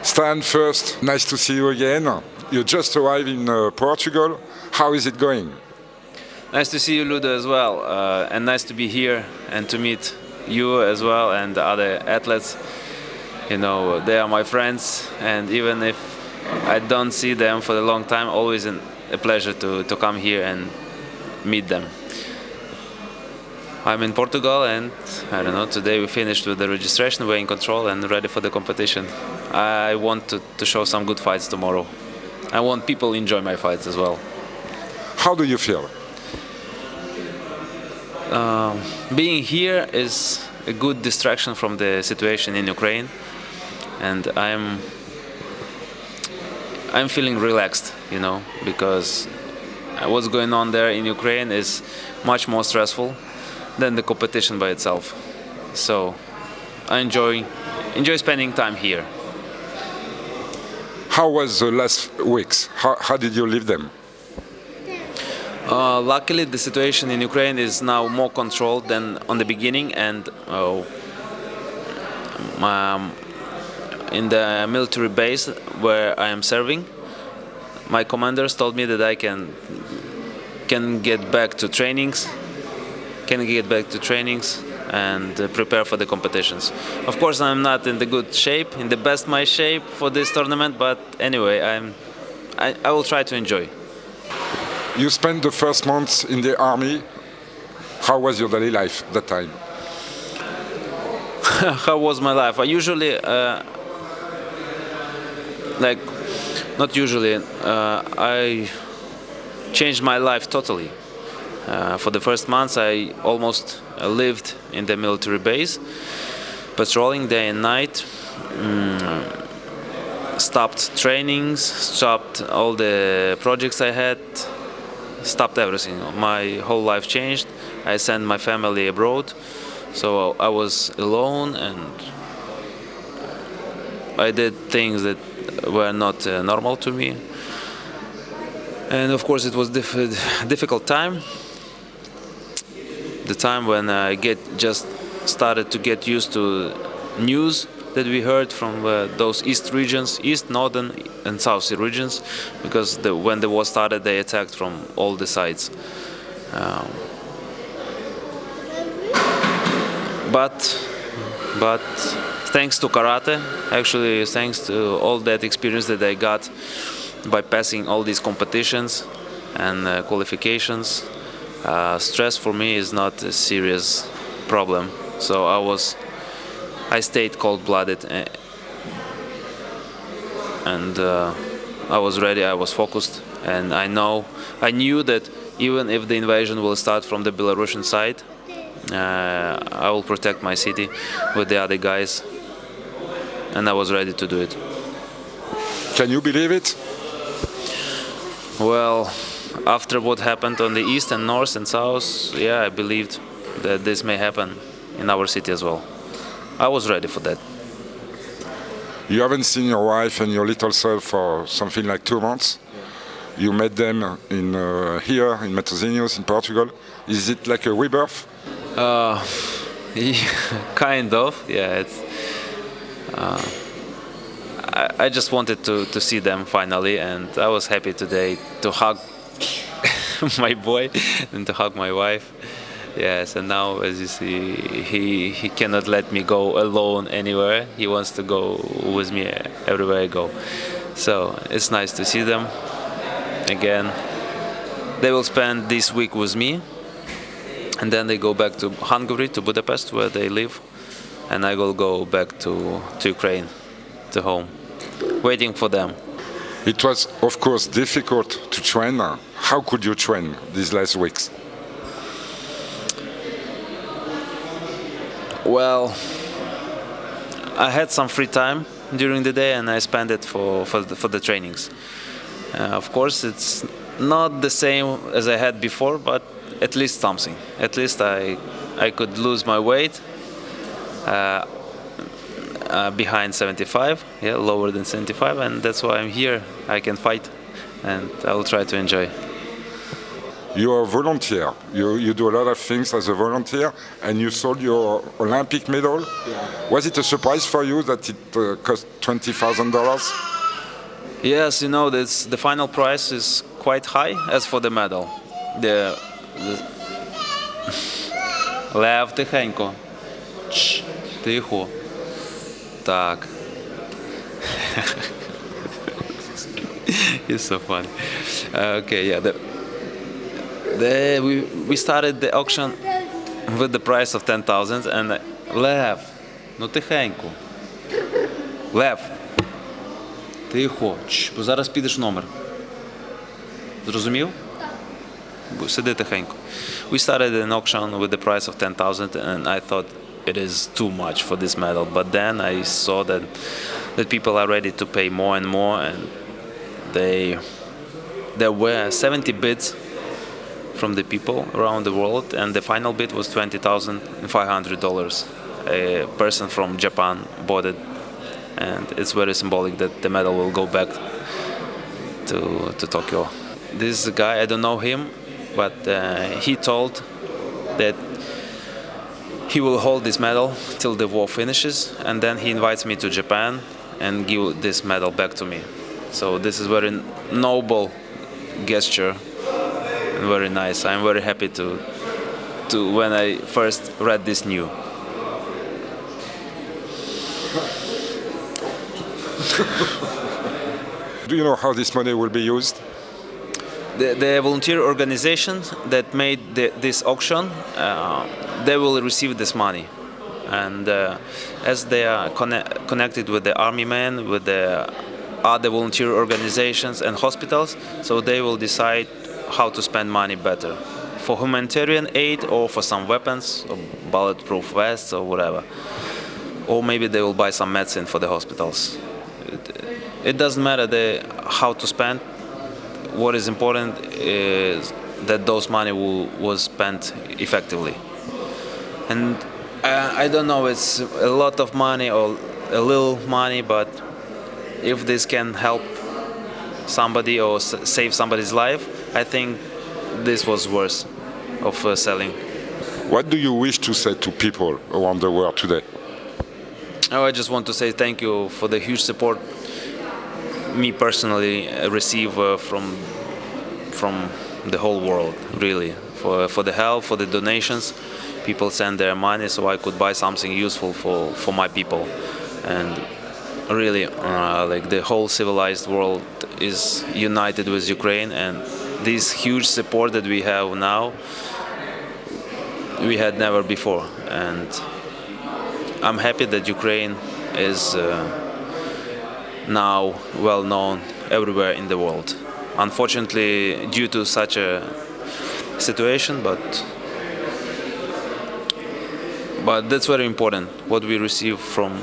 Stan, first, nice to see you again. You just arrived in Portugal. How is it going? Nice to see you, Ludo, as well, and nice to be here and to meet you as well and the other athletes. You know, they are my friends, and even if I don't see them for a long time, always a pleasure to come here and meet them. I'm in Portugal, and I don't know, today we finished with the registration, we're in control and ready for the competition. I want to show some good fights tomorrow. I want people to enjoy my fights as well. How do you feel? Being here is a good distraction from the situation in Ukraine, and I'm feeling relaxed, you know, because what's going on there in Ukraine is much more stressful than the competition by itself. So I enjoy spending time here. How was the last weeks? How did you live them? Luckily, the situation in Ukraine is now more controlled than on the beginning, and in the military base where I am serving, my commanders told me that I can get back to trainings, and prepare for the competitions. Of course, I'm not in the good shape, in the best my shape for this tournament, but anyway, I will try to enjoy. You spent the first months in the army. How was your daily life that time? How was my life? I usually, I changed my life totally. For the first months, I almost lived in the military base, patrolling day and night. Stopped trainings, stopped all the projects I had, stopped everything. My whole life changed. I sent my family abroad, so I was alone, and I did things that were not normal to me. And of course, it was difficult time. The time when I just started to get used to news that we heard from those east regions, east, northern, and south regions, because when the war started, they attacked from all the sides. But thanks to karate, actually, thanks to all that experience that I got by passing all these competitions and qualifications, stress for me is not a serious problem. So I stayed cold-blooded, and I was ready. I was focused, and I knew that even if the invasion will start from the Belarusian side, I will protect my city with the other guys, and I was ready to do it. Can you believe it? Well, after what happened on the east and north and south, yeah, I believed that this may happen in our city as well. I was ready for that. You haven't seen your wife and your little son for something like 2 months. Yeah. You met them here in Matosinhos in Portugal. Is it like a rebirth? Kind of, yeah. It's. I just wanted to see them finally, and I was happy today to hug my boy and to hug my wife. Yes, and now, as you see, he cannot let me go alone anywhere. He wants to go with me everywhere I go. So it's nice to see them again. They will spend this week with me, and then they go back to Hungary, to Budapest, where they live, and I will go back to Ukraine, to home, waiting for them. It was, of course, difficult to train. How could you train these last weeks? Well, I had some free time during the day, and I spent it for the trainings. Of course, it's not the same as I had before, but at least something. At least I could lose my weight behind 75, yeah, lower than 75, and that's why I'm here. I can fight, and I will try to enjoy. you're a volunteer. You do a lot of things as a volunteer, and you sold your Olympic medal. Yeah. Was it a surprise for you that it cost $20,000? Yes, the final price is quite high as for the medal. Лев, тихенько. Тихо. Так. It's so funny. Okay, yeah. We started the auction with the price of 10,000 and Lev, ну тихенько. Лев. Тихо. Бо зараз підеш номер. Зрозумів? Сиди тихенько. We started an auction with the price of 10,000 and I thought it is too much for this medal. But then I saw that people are ready to pay more and more, and there were 70 bids from the people around the world, and the final bid was $20,500. A person from Japan bought it, and it's very symbolic that the medal will go back to Tokyo. This guy, I don't know him, but he told that he will hold this medal till the war finishes, and then he invites me to Japan and give this medal back to me. So this is very noble gesture and very nice. I'm very happy to when I first read this news. Do you know how this money will be used? The volunteer organizations that made this auction, they will receive this money, and as they are connected with the army men, with the other volunteer organizations and hospitals, so they will decide how to spend money better, for humanitarian aid or for some weapons or bulletproof vests or whatever, or maybe they will buy some medicine for the hospitals. It doesn't matter how to spend. What is important is that those money was spent effectively. And I don't know, it's a lot of money or a little money, but if this can help somebody or save somebody's life, I think this was worth of selling. What do you wish to say to people around the world today? Oh, I just want to say thank you for the huge support me personally receive from the whole world, really, for the help, for the donations. People send their money so I could buy something useful for my people, and really like the whole civilized world is united with Ukraine, and this huge support that we have now we had never before, and I'm happy that Ukraine is now well known everywhere in the world. Unfortunately, due to such a situation, but that's very important. What we receive from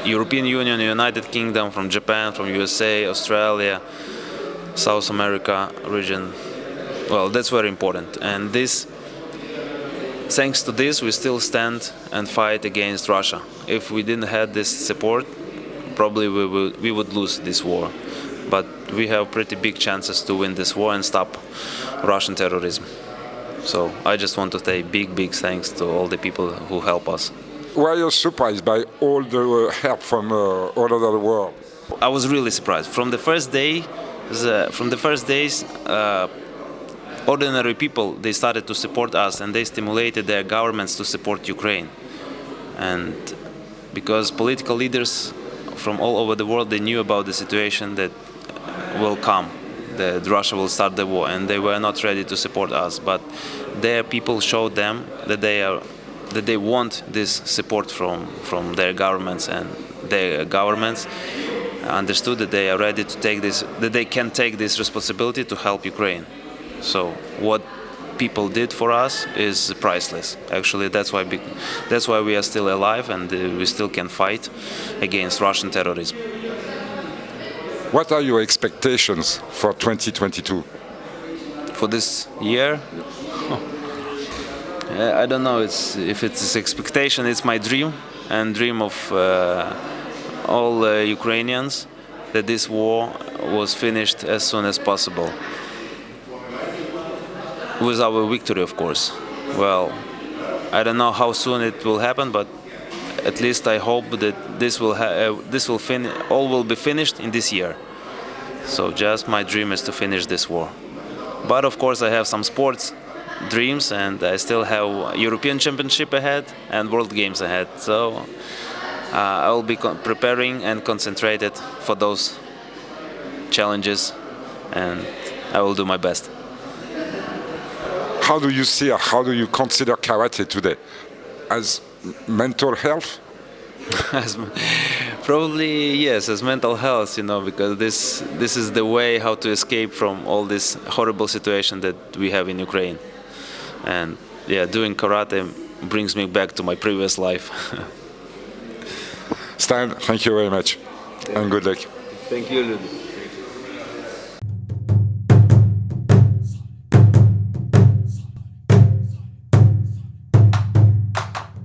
European Union, United Kingdom, from Japan, from USA, Australia, South America region, well, that's very important. And this, thanks to this, we still stand and fight against Russia. If we didn't have this support, probably we would lose this war. But we have pretty big chances to win this war and stop Russian terrorism. So I just want to say big thanks to all the people who help us. Were you surprised by all the help from all over the world? I was really surprised. From the first days, ordinary people, they started to support us, and they stimulated their governments to support Ukraine. And because political leaders from all over the world, they knew about the situation that will come, that Russia will start the war, and they were not ready to support us. But their people showed them that they want this support from their governments, and their governments understood that they are ready to take this, that they can take this responsibility to help Ukraine. So what people did for us is priceless. Actually, that's why we are still alive, and we still can fight against Russian terrorism. What are your expectations for 2022? For this year? I don't know. If it's expectation, it's my dream, and dream of all Ukrainians, that this war was finished as soon as possible. with our victory, of course. Well, I don't know how soon it will happen, but at least I hope that all will be finished in this year. So just my dream is to finish this war. But of course I have some sports dreams, and I still have European Championship ahead and World Games ahead. So I will be preparing and concentrated for those challenges, and I will do my best. How do you see, or how do you consider karate today? As mental health? As, probably yes, as mental health, because this is the way how to escape from all this horrible situation that we have in Ukraine. And yeah, doing karate brings me back to my previous life. Stan, thank you very much, and good luck. Thank you, Lud.